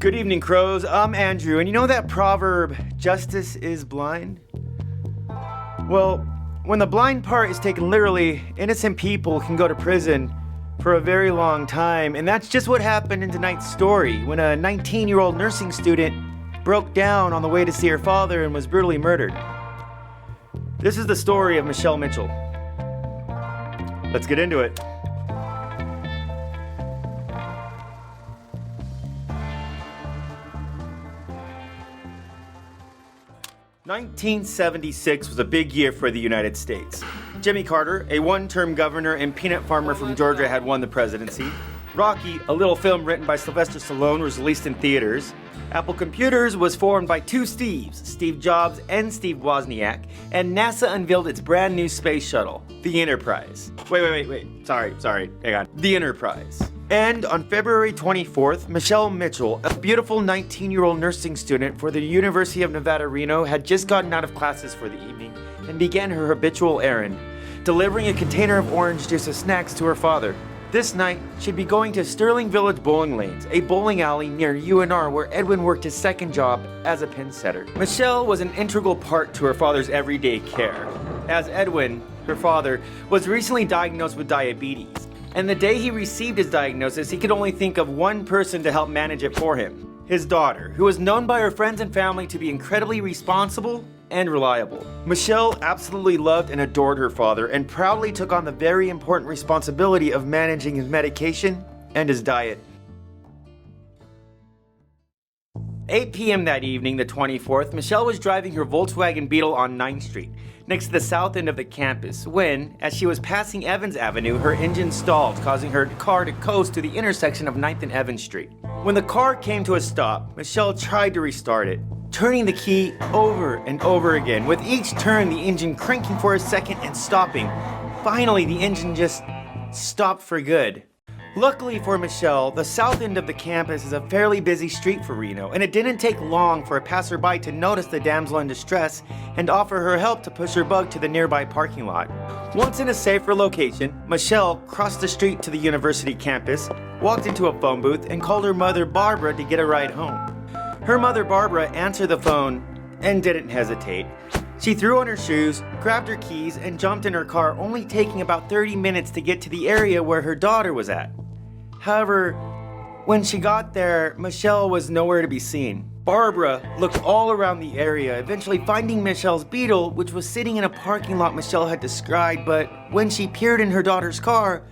Good evening, crows. I'm Andrew, and you know that proverb, justice is blind? Well, when the blind part is taken literally, innocent people can go to prison for a very long time, and that's just what happened in tonight's story when a 19-year-old nursing student broke down on the way to see her father and was brutally murdered. This is the story of Michelle Mitchell. Let's get into it. "1976 was a big year for the United States. Jimmy Carter, a one-term governor and peanut farmer from Georgia, had won the presidency. Rocky, a little film written by Sylvester Stallone, was released in theaters. Apple Computers was formed by two Steves, Steve Jobs and Steve Wozniak, and NASA unveiled its brand new space shuttle, the Enterprise. Wait. Sorry, hang on. The Enterprise. And on February 24th, Michelle Mitchell, a beautiful 19-year-old nursing student for the University of Nevada, Reno, had just gotten out of classes for the evening and began her habitual errand, delivering a container of orange juice and snacks to her father. This night, she'd be going to Sterling Village Bowling Lanes, a bowling alley near UNR where Edwin worked his second job as a pin setter. Michelle was an integral part to her father's everyday care, as Edwin, her father, was recently diagnosed with diabetes. And the day he received his diagnosis, he could only think of one person to help manage it for him: his daughter, who was known by her friends and family to be incredibly responsible and reliable. Michelle absolutely loved and adored her father and proudly took on the very important responsibility of managing his medication and his diet. 8 p.m. that evening, the 24th, Michelle was driving her Volkswagen Beetle on 9th Street, next to the south end of the campus, when, as she was passing Evans Avenue, her engine stalled, causing her car to coast to the intersection of 9th and Evans Street. When the car came to a stop, Michelle tried to restart it, turning the key over and over again, with each turn the engine cranking for a second and stopping. Finally, the engine just stopped for good. Luckily for Michelle, the south end of the campus is a fairly busy street for Reno, and it didn't take long for a passerby to notice the damsel in distress and offer her help to push her bug to the nearby parking lot. Once in a safer location, Michelle crossed the street to the university campus, walked into a phone booth, and called her mother Barbara to get a ride home. Her mother Barbara answered the phone and didn't hesitate. She threw on her shoes, grabbed her keys, and jumped in her car, only taking about 30 minutes to get to the area where her daughter was at. However, when she got there, Michelle was nowhere to be seen. Barbara looked all around the area, eventually finding Michelle's Beetle, which was sitting in a parking lot Michelle had described, but when she peered in her daughter's car,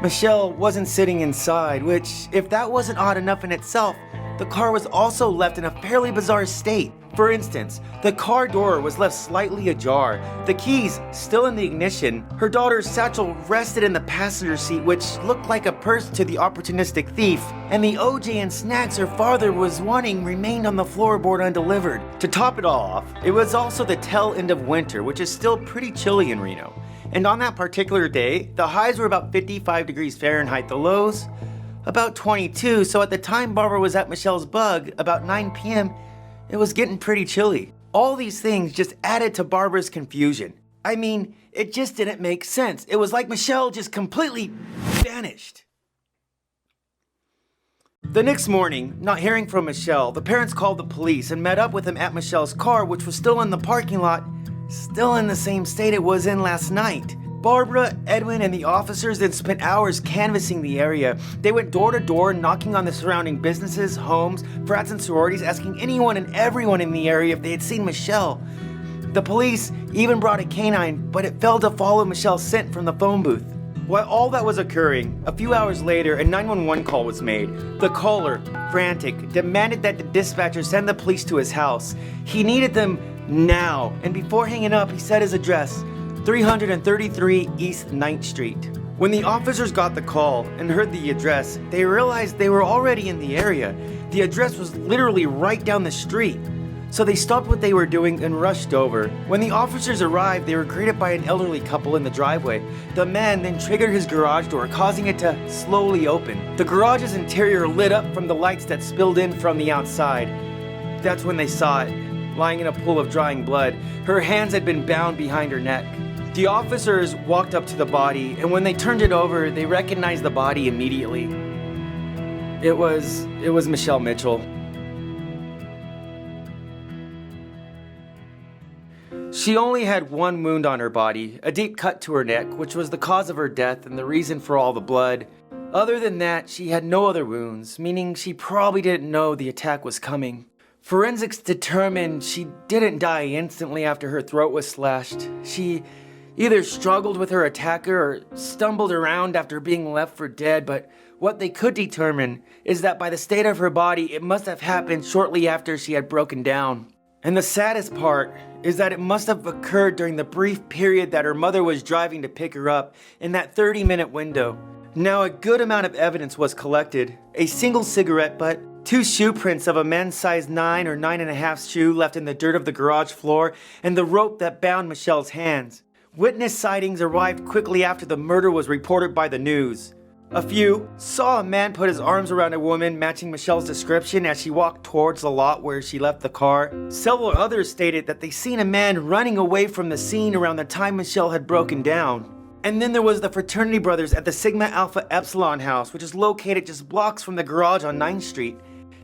Michelle wasn't sitting inside, which, if that wasn't odd enough in itself, the car was also left in a fairly bizarre state. For instance, the car door was left slightly ajar, the keys still in the ignition, her daughter's satchel rested in the passenger seat, which looked like a purse to the opportunistic thief, and the OJ and snacks her father was wanting remained on the floorboard undelivered. To top it all off, it was also the tail end of winter, which is still pretty chilly in Reno. And on that particular day, the highs were about 55 degrees Fahrenheit, the lows about 22, so at the time Barbara was at Michelle's bug, about 9 p.m., it was getting pretty chilly. All these things just added to Barbara's confusion. I mean, it just didn't make sense. It was like Michelle just completely vanished. The next morning, not hearing from Michelle, the parents called the police and met up with them at Michelle's car, which was still in the parking lot, still in the same state it was in last night. Barbara, Edwin, and the officers then spent hours canvassing the area. They went door to door, knocking on the surrounding businesses, homes, frats and sororities, asking anyone and everyone in the area if they had seen Michelle. The police even brought a canine, but it failed to follow Michelle's scent from the phone booth. While all that was occurring, a few hours later, a 911 call was made. The caller, frantic, demanded that the dispatcher send the police to his house. He needed them now, and before hanging up, he said his address: 333 East 9th Street. When the officers got the call and heard the address, they realized they were already in the area. The address was literally right down the street. So they stopped what they were doing and rushed over. When the officers arrived, they were greeted by an elderly couple in the driveway. The man then triggered his garage door, causing it to slowly open. The garage's interior lit up from the lights that spilled in from the outside. That's when they saw it, lying in a pool of drying blood. Her hands had been bound behind her neck. The officers walked up to the body, and when they turned it over, they recognized the body immediately. It was Michelle Mitchell. She only had one wound on her body, a deep cut to her neck, which was the cause of her death and the reason for all the blood. Other than that, she had no other wounds, meaning she probably didn't know the attack was coming. Forensics determined she didn't die instantly after her throat was slashed. She either struggled with her attacker or stumbled around after being left for dead, but what they could determine is that by the state of her body, it must have happened shortly after she had broken down. And the saddest part is that it must have occurred during the brief period that her mother was driving to pick her up in that 30-minute window. Now, a good amount of evidence was collected. A single cigarette butt, 2 shoe prints of a men's size 9 or 9.5 shoe left in the dirt of the garage floor, and the rope that bound Michelle's hands. Witness sightings arrived quickly after the murder was reported by the news. A few saw a man put his arms around a woman matching Michelle's description as she walked towards the lot where she left the car. Several others stated that they seen a man running away from the scene around the time Michelle had broken down. And then there was the fraternity brothers at the Sigma Alpha Epsilon house, which is located just blocks from the garage on 9th Street.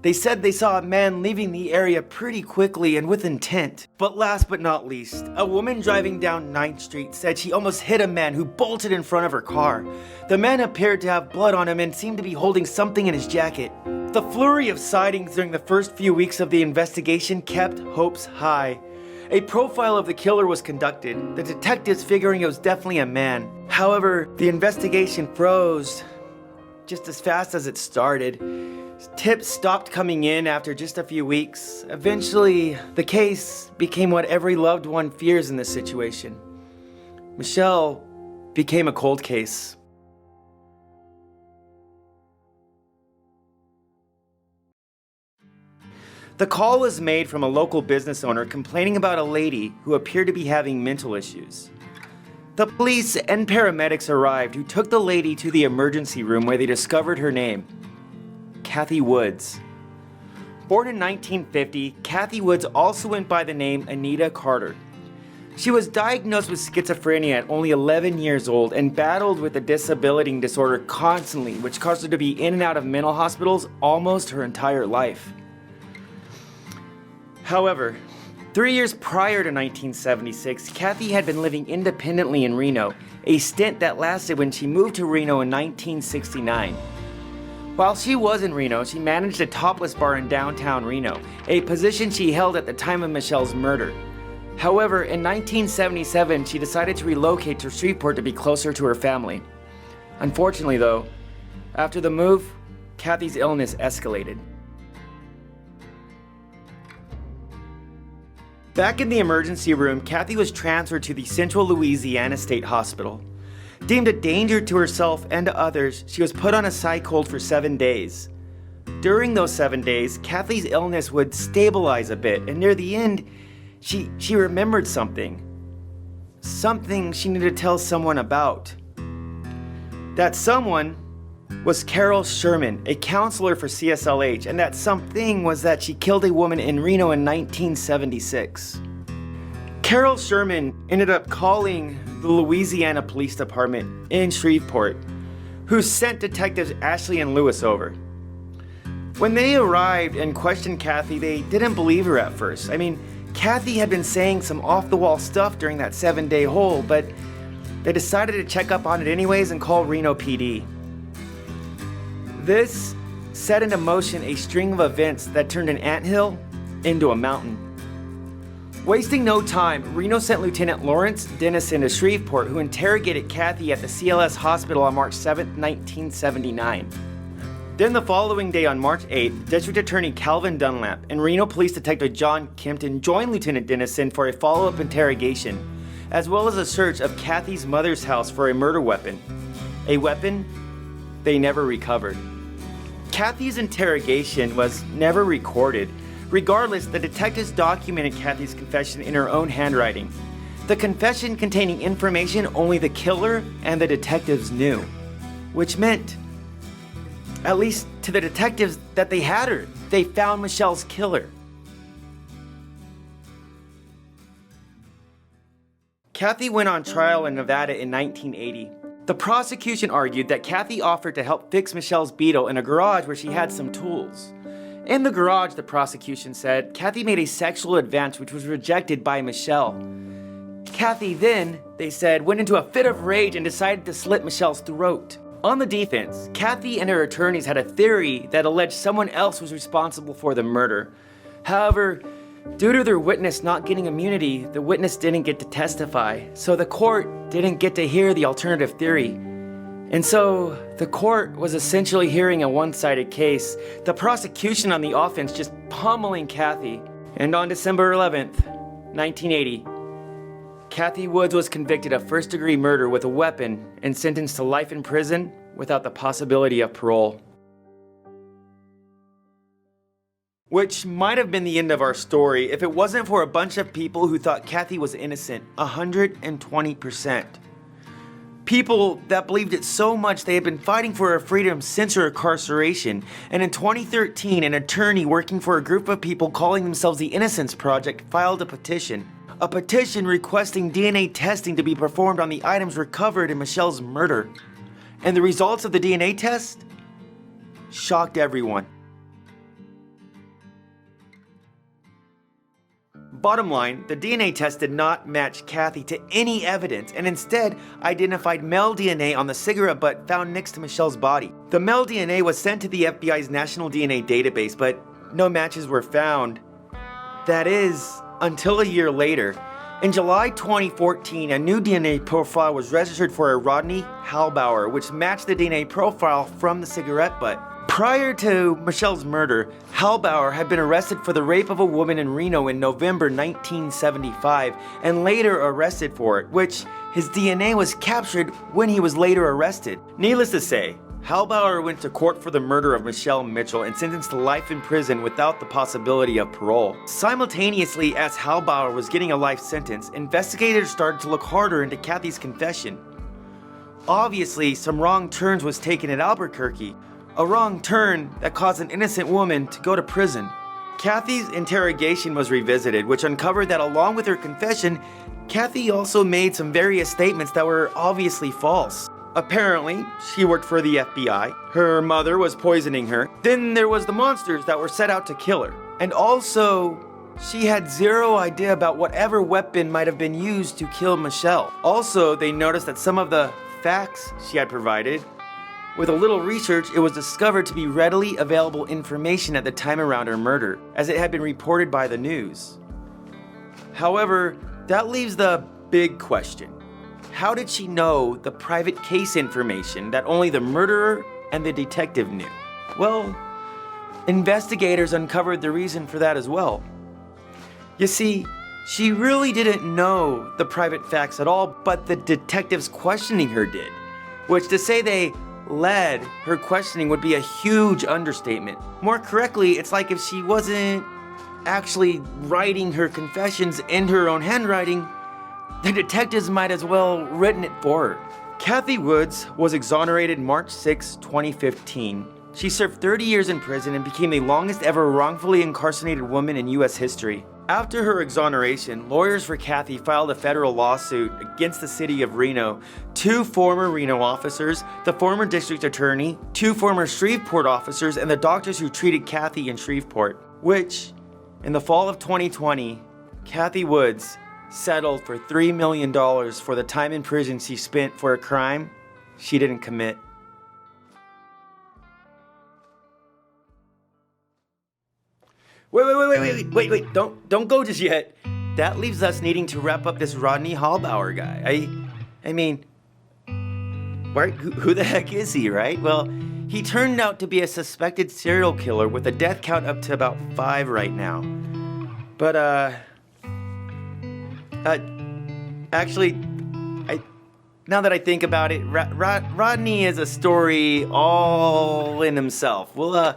They said they saw a man leaving the area pretty quickly and with intent. But last but not least, a woman driving down 9th Street said she almost hit a man who bolted in front of her car. The man appeared to have blood on him and seemed to be holding something in his jacket. The flurry of sightings during the first few weeks of the investigation kept hopes high. A profile of the killer was conducted, the detectives figuring it was definitely a man. However, the investigation froze just as fast as it started. Tips stopped coming in after just a few weeks. Eventually, the case became what every loved one fears in this situation. Michelle became a cold case. The call was made from a local business owner complaining about a lady who appeared to be having mental issues. The police and paramedics arrived, who took the lady to the emergency room where they discovered her name, Cathy Woods. Born in 1950, Cathy Woods also went by the name Anita Carter. She was diagnosed with schizophrenia at only 11 years old and battled with a disability disorder constantly, which caused her to be in and out of mental hospitals almost her entire life. However, 3 years prior to 1976, Cathy had been living independently in Reno, a stint that lasted when she moved to Reno in 1969. While she was in Reno, she managed a topless bar in downtown Reno, a position she held at the time of Michelle's murder. However, in 1977, she decided to relocate to Shreveport to be closer to her family. Unfortunately though, after the move, Cathy's illness escalated. Back in the emergency room, Cathy was transferred to the Central Louisiana State Hospital. Deemed a danger to herself and to others, she was put on a psych hold for 7 days. During those 7 days, Cathy's illness would stabilize a bit, and near the end, she remembered something. Something she needed to tell someone about. That someone was Carol Sherman, a counselor for CSLH, and that something was that she killed a woman in Reno in 1976. Carol Sherman ended up calling the Louisiana Police Department in Shreveport, who sent detectives Ashley and Lewis over. When they arrived and questioned Cathy, they didn't believe her at first. I mean, Cathy had been saying some off-the-wall stuff during that 7-day hold, but they decided to check up on it anyways and call Reno PD. This set into motion a string of events that turned an anthill into a mountain. Wasting no time, Reno sent Lieutenant Lawrence Dennison to Shreveport, who interrogated Cathy at the CLS hospital on March 7, 1979. Then the following day on March 8th, District Attorney Calvin Dunlap and Reno Police Detective John Kempton joined Lieutenant Dennison for a follow-up interrogation, as well as a search of Cathy's mother's house for a murder weapon. A weapon they never recovered. Cathy's interrogation was never recorded. Regardless, the detectives documented Cathy's confession in her own handwriting. The confession containing information only the killer and the detectives knew, which meant, at least to the detectives, that they had her. They found Michelle's killer. Cathy went on trial in Nevada in 1980. The prosecution argued that Cathy offered to help fix Michelle's Beetle in a garage where she had some tools. In the garage, the prosecution said, Cathy made a sexual advance which was rejected by Michelle. Cathy then, they said, went into a fit of rage and decided to slit Michelle's throat. On the defense, Cathy and her attorneys had a theory that alleged someone else was responsible for the murder. However, due to their witness not getting immunity, the witness didn't get to testify, so the court didn't get to hear the alternative theory. And so, the court was essentially hearing a one-sided case, the prosecution on the offense just pummeling Cathy. And on December 11th, 1980, Cathy Woods was convicted of first-degree murder with a weapon and sentenced to life in prison without the possibility of parole. Which might have been the end of our story if it wasn't for a bunch of people who thought Cathy was innocent, 120%. People that believed it so much they had been fighting for her freedom since her incarceration, and in 2013 an attorney working for a group of people calling themselves the Innocence Project filed a petition. A petition requesting DNA testing to be performed on the items recovered in Michelle's murder. And the results of the DNA test shocked everyone. Bottom line, the DNA test did not match Cathy to any evidence and instead identified male DNA on the cigarette butt found next to Michelle's body. The male DNA was sent to the FBI's National DNA Database, but no matches were found. That is, until a year later. In July 2014, a new DNA profile was registered for a Rodney Halbauer, which matched the DNA profile from the cigarette butt. Prior to Michelle's murder, Halbauer had been arrested for the rape of a woman in Reno in November 1975 and later arrested for it, which his DNA was captured when he was later arrested. Needless to say, Halbauer went to court for the murder of Michelle Mitchell and sentenced to life in prison without the possibility of parole. Simultaneously, as Halbauer was getting a life sentence, investigators started to look harder into Cathy's confession. Obviously, some wrong turns was taken at Albuquerque, a wrong turn that caused an innocent woman to go to prison. Cathy's interrogation was revisited, which uncovered that along with her confession, Cathy also made some various statements that were obviously false. Apparently, she worked for the FBI, her mother was poisoning her, then there was the monsters that were set out to kill her. And also, she had zero idea about whatever weapon might have been used to kill Michelle. Also, they noticed that some of the facts she had provided, with a little research, it was discovered to be readily available information at the time around her murder, as it had been reported by the news. However, that leaves the big question. How did she know the private case information that only the murderer and the detective knew? Well, investigators uncovered the reason for that as well. You see, she really didn't know the private facts at all, but the detectives questioning her did. Which, to say they led her questioning would be a huge understatement. More correctly, it's like if she wasn't actually writing her confessions in her own handwriting, the detectives might as well written it for her. Cathy Woods was exonerated March 6, 2015. She served 30 years in prison and became the longest ever wrongfully incarcerated woman in U.S. history. After her exoneration, lawyers for Cathy filed a federal lawsuit against the city of Reno, 2 former Reno officers, the former district attorney, 2 former Shreveport officers, and the doctors who treated Cathy in Shreveport, which, in the fall of 2020, Cathy Woods settled for $3 million for the time in prison she spent for a crime she didn't commit. Wait, don't go just yet. That leaves us needing to wrap up this Rodney Halbauer guy. I mean, who the heck is he, right? Well, he turned out to be a suspected serial killer with a death count up to about 5 right now. But, actually, now that I think about it, Rodney is a story all in himself. We'll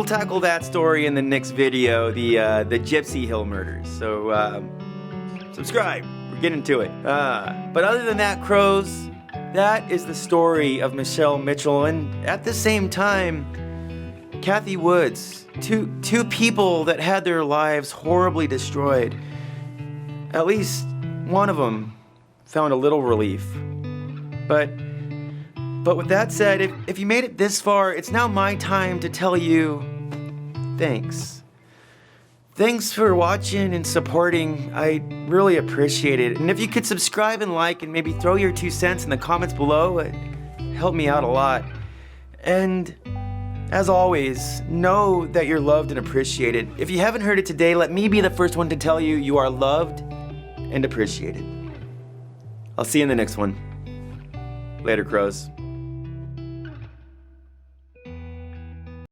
tackle that story in the next video, the Gypsy Hill murders. So, subscribe. We're getting to it. But other than that, crows, that is the story of Michelle Mitchell, and at the same time, Cathy Woods. Two people that had their lives horribly destroyed. At least one of them found a little relief. But with that said, if you made it this far, it's now my time to tell you thanks. Thanks for watching and supporting. I really appreciate it. And if you could subscribe and like and maybe throw your 2 cents in the comments below, it helped me out a lot. And as always, know that you're loved and appreciated. If you haven't heard it today, let me be the first one to tell you you are loved and appreciated. I'll see you in the next one. Later, crows.